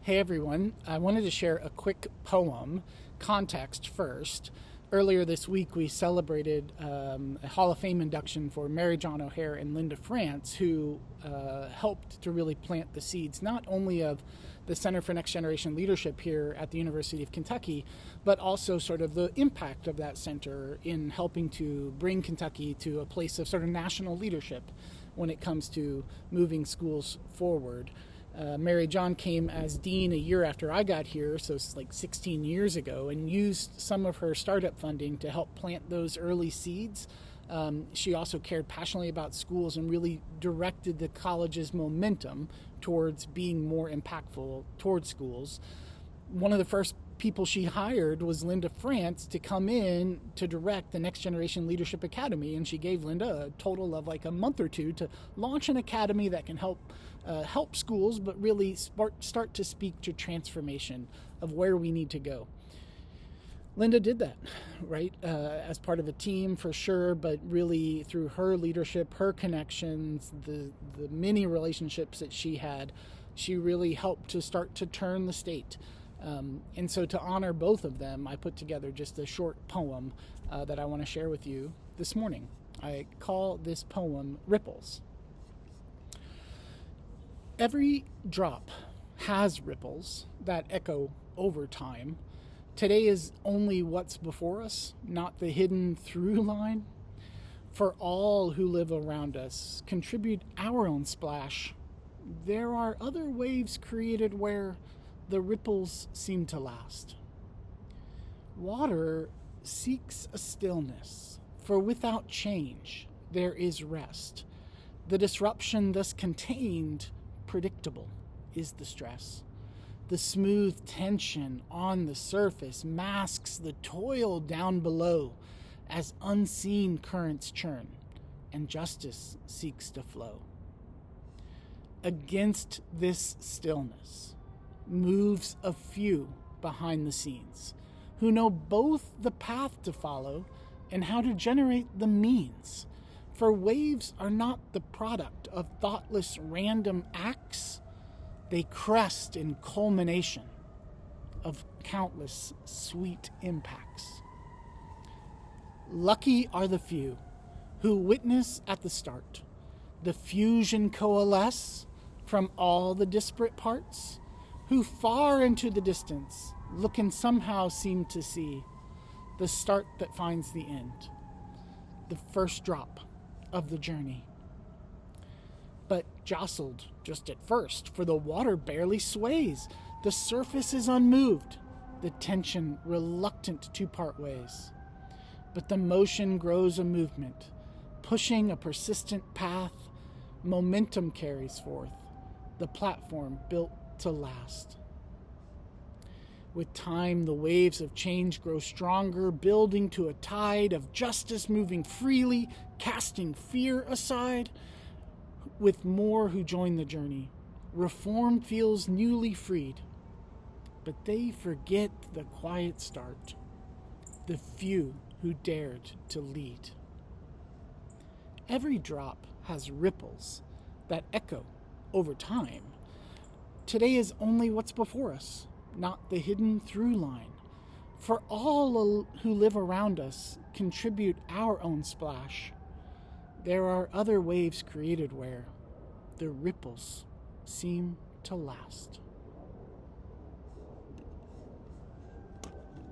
Hey everyone, I wanted to share a quick poem, context first. Earlier this week we celebrated a Hall of Fame induction for Mary John O'Hare and Linda France, who helped to really plant the seeds not only of the Center for Next Generation Leadership here at the University of Kentucky, but also sort of the impact of that center in helping to bring Kentucky to a place of sort of national leadership when it comes to moving schools forward. Mary John came as dean a year after I got here, so it's like 16 years ago, and used some of her startup funding to help plant those early seeds. She also cared passionately about schools and really directed the college's momentum towards being more impactful towards schools. One of the first people she hired was Linda France to come in to direct the Next Generation Leadership Academy, and she gave Linda a total of like a month or two to launch an academy that can help schools, but really start to speak to transformation of where we need to go. Linda did that, right, as part of a team for sure, but really through her leadership, her connections, the many relationships that she had, she really helped to start to turn the state. And so to honor both of them, I put together just a short poem that I want to share with you this morning. I call this poem Ripples. Every drop has ripples that echo over time. Today is only what's before us, not the hidden through line. For all who live around us, contribute our own splash. There are other waves created where the ripples seem to last. Water seeks a stillness, for without change there is rest. The disruption thus contained, predictable, is the stress. The smooth tension on the surface masks the toil down below as unseen currents churn, and justice seeks to flow. Against this stillness moves a few behind the scenes who know both the path to follow and how to generate the means. For waves are not the product of thoughtless random acts. They crest in culmination of countless sweet impacts. Lucky are the few who witness at the start the fusion coalesce from all the disparate parts, who far into the distance look and somehow seem to see the start that finds the end, the first drop of the journey. But jostled just at first, for the water barely sways. The surface is unmoved, the tension reluctant to part ways. But the motion grows a movement, pushing a persistent path. Momentum carries forth, the platform built to last. With time, the waves of change grow stronger, building to a tide of justice moving freely, casting fear aside. With more who join the journey, reform feels newly freed. But they forget the quiet start, the few who dared to lead. Every drop has ripples that echo over time. Today is only what's before us, not the hidden through line. For all who live around us contribute our own splash. There are other waves created where the ripples seem to last.